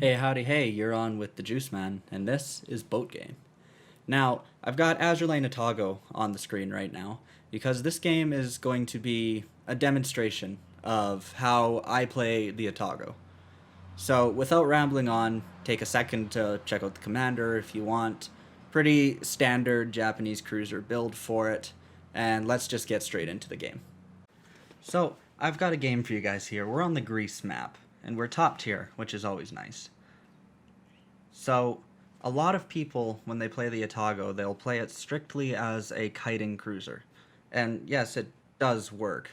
Hey, howdy, hey, you're on with the Juice Man, and this is Boat Game. Now, I've got Azure Lane Atago on the screen right now, because this game is going to be a demonstration of how I play the Atago. So, without rambling on, take a second to check out the commander if you want. Pretty standard Japanese cruiser build for it, and let's just get straight into the game. So, I've got a game for you guys here. We're on the Greece map, and we're top tier, which is always nice. So, a lot of people, when they play the Atago, they'll play it strictly as a kiting cruiser. And yes, it does work,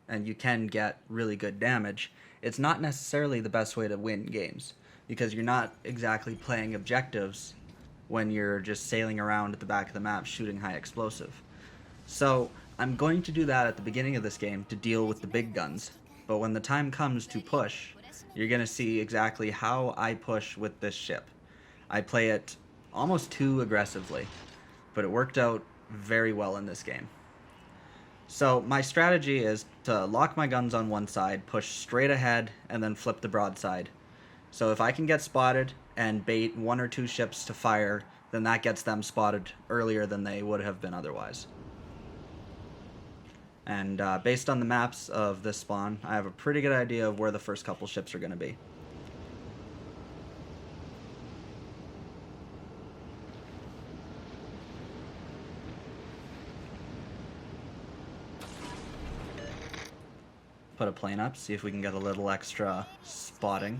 and you can get really good damage. It's not necessarily the best way to win games, because you're not exactly playing objectives when you're just sailing around at the back of the map shooting high explosive. So, I'm going to do that at the beginning of this game to deal with the big guns, but when the time comes to push, you're going to see exactly how I push with this ship. I play it almost too aggressively, but it worked out very well in this game. So my strategy is to lock my guns on one side, push straight ahead, and then flip the broadside. So if I can get spotted and bait one or two ships to fire, then that gets them spotted earlier than they would have been otherwise. And based on the maps of this spawn, I have a pretty good idea of where the first couple ships are going to be. Put a plane up, see if we can get a little extra spotting.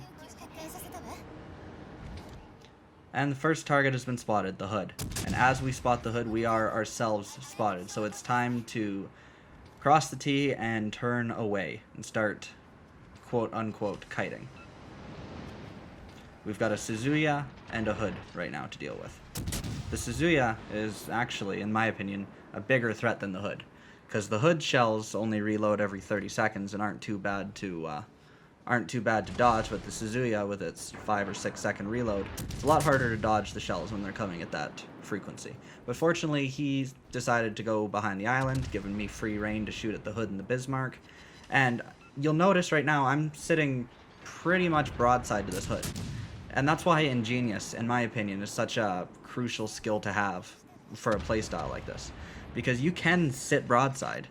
And the first target has been spotted, the hood. And as we spot the hood, we are ourselves spotted. So it's time to cross the T and turn away and start quote-unquote kiting. We've got a Suzuya and a hood right now to deal with. The Suzuya is actually, in my opinion, a bigger threat than the hood, because the hood shells only reload every 30 seconds and aren't too bad to dodge, but the Suzuya, with its 5 or 6 second reload, it's a lot harder to dodge the shells when they're coming at that frequency. But fortunately, he decided to go behind the island, giving me free reign to shoot at the hood and the Bismarck. And you'll notice right now I'm sitting pretty much broadside to this hood. And that's why Ingenious, in my opinion, is such a crucial skill to have for a playstyle like this. Because you can sit broadside,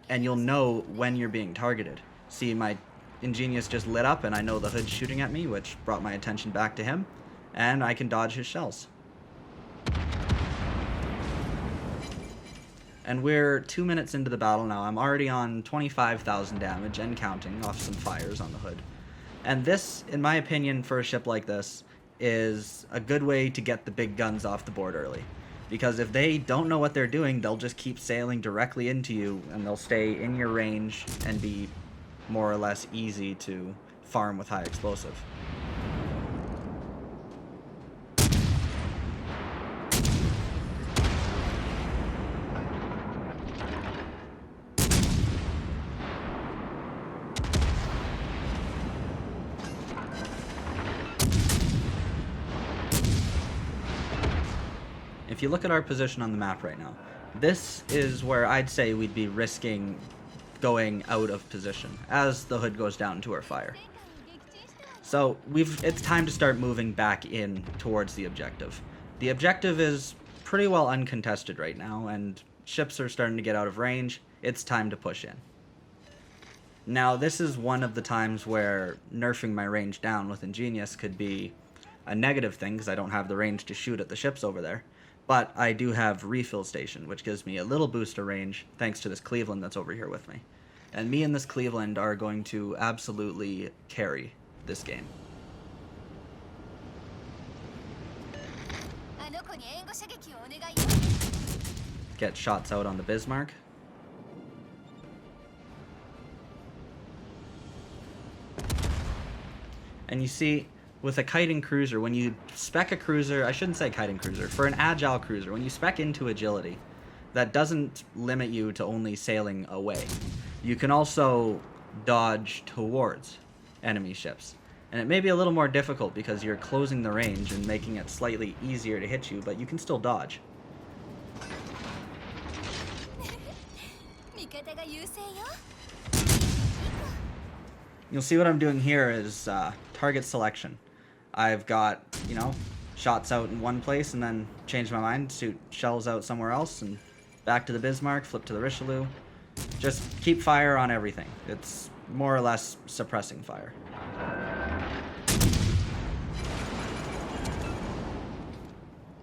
and you'll know when you're being targeted. See, my Ingenious just lit up, and I know the hood's shooting at me, which brought my attention back to him, and I can dodge his shells. And we're 2 minutes into the battle now. I'm already on 25,000 damage and counting off some fires on the hood. And this, in my opinion, for a ship like this, is a good way to get the big guns off the board early. Because if they don't know what they're doing, they'll just keep sailing directly into you, and they'll stay in your range and be more or less easy to farm with high explosive. If you look at our position on the map right now, this is where I'd say we'd be risking going out of position as the hood goes down to our fire. So it's time to start moving back in towards the objective. The objective is pretty well uncontested right now, and ships are starting to get out of range. It's time to push in. Now, this is one of the times where nerfing my range down with Ingenious could be a negative thing, because I don't have the range to shoot at the ships over there. But I do have Refill Station, which gives me a little boost of range thanks to this Cleveland that's over here with me. And me and this Cleveland are going to absolutely carry this game. Get shots out on the Bismarck. And you see, with a kiting cruiser, when you spec a cruiser, I shouldn't say kiting cruiser, for an agile cruiser, when you spec into agility, that doesn't limit you to only sailing away. You can also dodge towards enemy ships. And it may be a little more difficult because you're closing the range and making it slightly easier to hit you, but you can still dodge. You'll see what I'm doing here is target selection. I've got, you know, shots out in one place and then change my mind, shoot shells out somewhere else, and back to the Bismarck, flip to the Richelieu. Just keep fire on everything. It's more or less suppressing fire.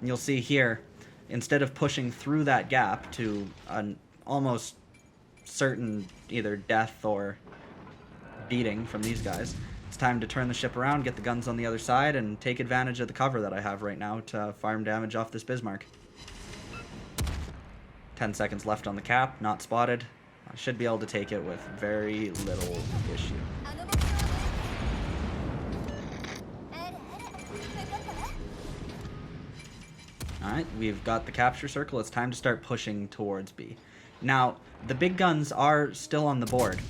And you'll see here, instead of pushing through that gap to an almost certain either death or beating from these guys, it's time to turn the ship around, get the guns on the other side, and take advantage of the cover that I have right now to farm damage off this Bismarck. 10 seconds left on the cap, not spotted. I should be able to take it with very little issue. Alright, we've got the capture circle. It's time to start pushing towards B. Now, the big guns are still on the board,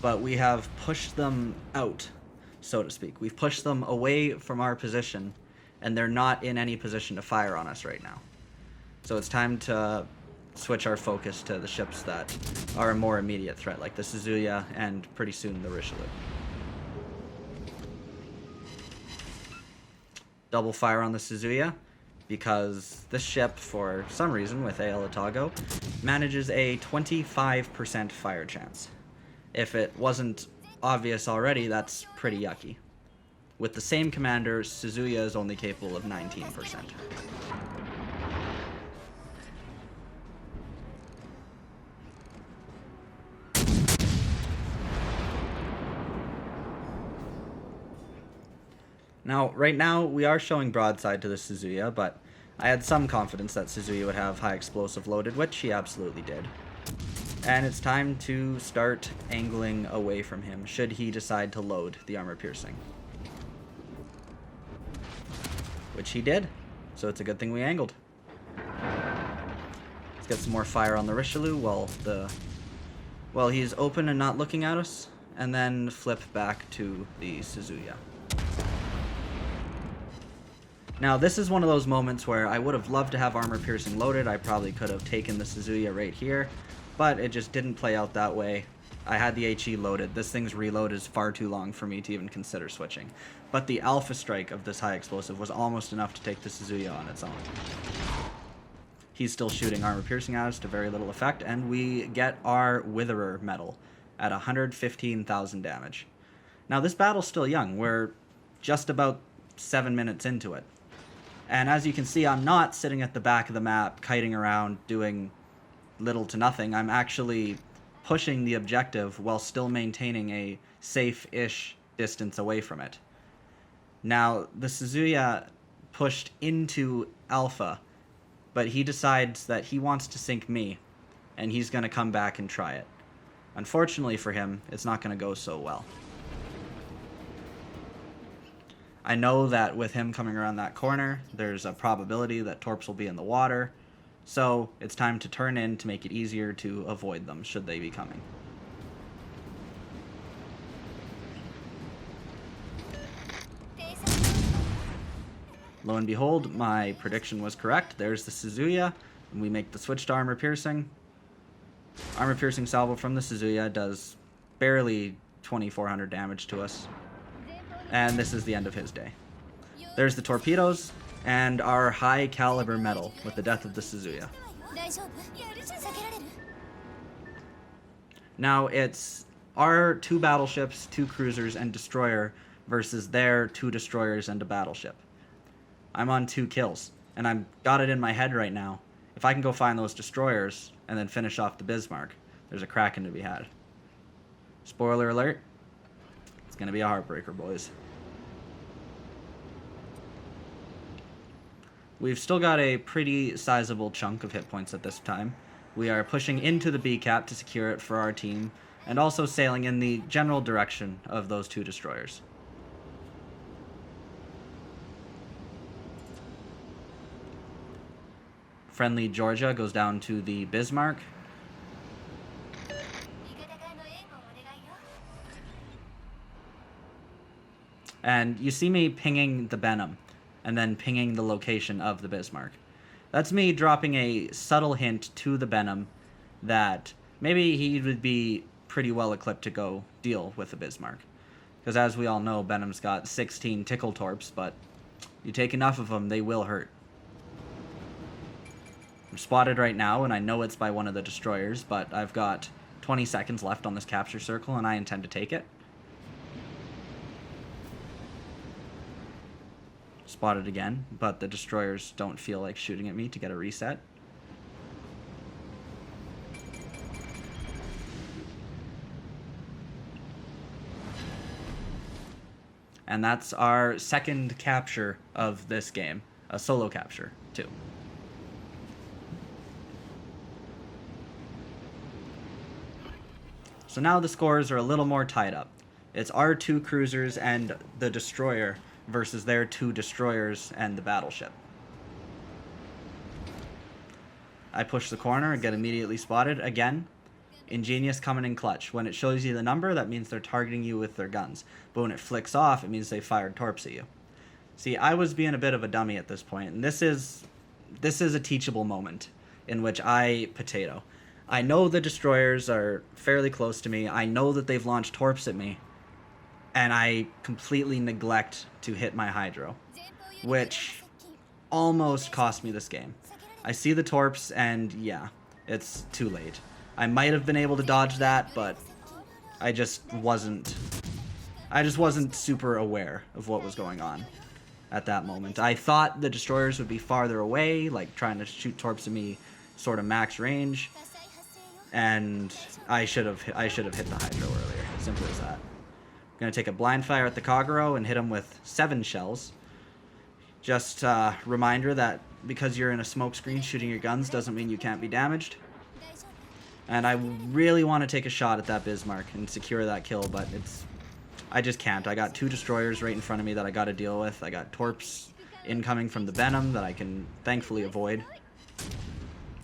but we have pushed them out, so to speak. We've pushed them away from our position, and they're not in any position to fire on us right now. So it's time to switch our focus to the ships that are a more immediate threat, like the Suzuya and pretty soon the Richelieu. Double fire on the Suzuya, because this ship, for some reason, with AL Atago, manages a 25% fire chance. If it wasn't obvious already, that's pretty yucky. With the same commander, Suzuya is only capable of 19%. Now, right now, we are showing broadside to the Suzuya, but I had some confidence that Suzuya would have high explosive loaded, which he absolutely did. And it's time to start angling away from him, should he decide to load the armor piercing. Which he did, so it's a good thing we angled. Let's get some more fire on the Richelieu while he's open and not looking at us, and then flip back to the Suzuya. Now, this is one of those moments where I would have loved to have armor piercing loaded. I probably could have taken the Suzuya right here, but it just didn't play out that way. I had the HE loaded. This thing's reload is far too long for me to even consider switching. But the alpha strike of this high explosive was almost enough to take the Suzuya on its own. He's still shooting armor piercing at us to very little effect, and we get our Witherer medal at 115,000 damage. Now, this battle's still young. We're just about 7 minutes into it. And as you can see, I'm not sitting at the back of the map, kiting around, doing little to nothing. I'm actually pushing the objective while still maintaining a safe-ish distance away from it. Now, the Suzuya pushed into Alpha, but he decides that he wants to sink me, and he's going to come back and try it. Unfortunately for him, it's not going to go so well. I know that with him coming around that corner, there's a probability that torps will be in the water, so it's time to turn in to make it easier to avoid them should they be coming. Lo and behold, my prediction was correct. There's the Suzuya, and we make the switch to armor piercing. Armor piercing salvo from the Suzuya does barely 2,400 damage to us. And this is the end of his day. There's the torpedoes and our high caliber medal with the death of the Suzuya. Now it's our 2 battleships, 2 cruisers, and destroyer versus their 2 destroyers and a battleship. I'm on 2 kills, and I've got it in my head right now. If I can go find those destroyers and then finish off the Bismarck, there's a Kraken to be had. Spoiler alert. It's going to be a heartbreaker, boys. We've still got a pretty sizable chunk of hit points at this time. We are pushing into the B cap to secure it for our team, and also sailing in the general direction of those 2 destroyers. Friendly Georgia goes down to the Bismarck. And you see me pinging the Benham, and then pinging the location of the Bismarck. That's me dropping a subtle hint to the Benham that maybe he would be pretty well equipped to go deal with the Bismarck. Because as we all know, Benham's got 16 tickle torps, but you take enough of them, they will hurt. I'm spotted right now, and I know it's by one of the destroyers, but I've got 20 seconds left on this capture circle, and I intend to take it. Spotted again, but the destroyers don't feel like shooting at me to get a reset. And that's our second capture of this game. A solo capture, too. So now the scores are a little more tied up. It's our 2 cruisers and the destroyer versus their 2 destroyers and the battleship. I push the corner and get immediately spotted again. Ingenious coming in clutch. When it shows you the number, that means they're targeting you with their guns. But when it flicks off, it means they fired torps at you. See, I was being a bit of a dummy at this point, and this is a teachable moment in which I potato. I know the destroyers are fairly close to me. I know that they've launched torps at me, and I completely neglect to hit my hydro, which almost cost me this game. I see the torps, and yeah, it's too late. I might have been able to dodge that, but I just wasn't super aware of what was going on at that moment. I thought the destroyers would be farther away, like trying to shoot torps at me sort of max range, and I should have hit the hydro earlier. Simple as that. I'm going to take a blind fire at the Kagero and hit him with 7 shells. Just a reminder that because you're in a smoke screen, shooting your guns doesn't mean you can't be damaged. And I really want to take a shot at that Bismarck and secure that kill, but I just can't. I got 2 destroyers right in front of me that I got to deal with. I got torps incoming from the Benham that I can thankfully avoid.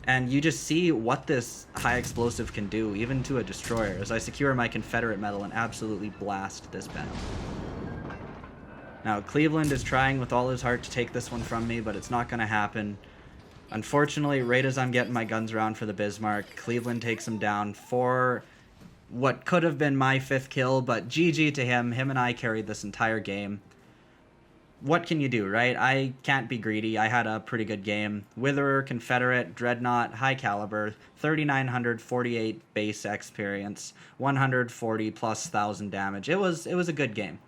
And you just see what this high explosive can do, even to a destroyer, as I secure my Confederate medal and absolutely blast this Benham. Now, Cleveland is trying with all his heart to take this one from me, but it's not going to happen. Unfortunately, right as I'm getting my guns around for the Bismarck, Cleveland takes him down for what could have been my 5th kill, but GG to him. Him and I carried this entire game. What can you do, right? I can't be greedy. I had a pretty good game. Witherer, Confederate, Dreadnought, High Caliber, 3,948 base experience, 140 plus 1,000 damage. It was a good game.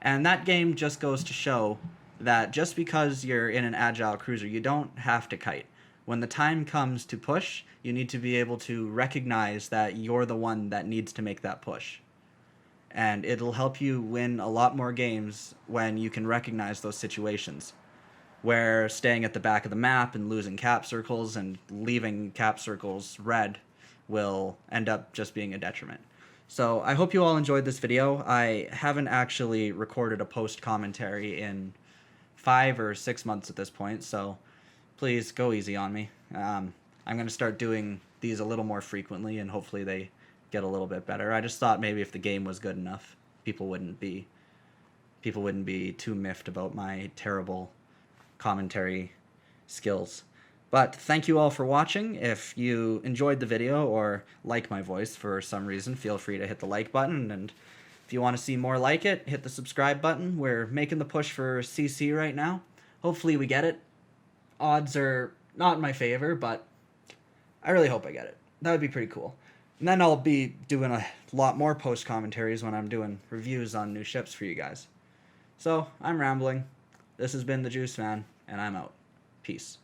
And that game just goes to show that just because you're in an agile cruiser, you don't have to kite. When the time comes to push, you need to be able to recognize that you're the one that needs to make that push. And it'll help you win a lot more games when you can recognize those situations, where staying at the back of the map and losing cap circles and leaving cap circles red will end up just being a detriment. So I hope you all enjoyed this video. I haven't actually recorded a post commentary in 5 or 6 months at this point, so please go easy on me. I'm going to start doing these a little more frequently, and hopefully they get a little bit better. I just thought maybe if the game was good enough, people wouldn't be too miffed about my terrible commentary skills. But thank you all for watching. If you enjoyed the video or like my voice for some reason, feel free to hit the like button. And if you want to see more like it, hit the subscribe button. We're making the push for CC right now. Hopefully we get it. Odds are not in my favor, but I really hope I get it. That would be pretty cool. And then I'll be doing a lot more post commentaries when I'm doing reviews on new ships for you guys. So, I'm rambling. This has been the Juice Man, and I'm out. Peace.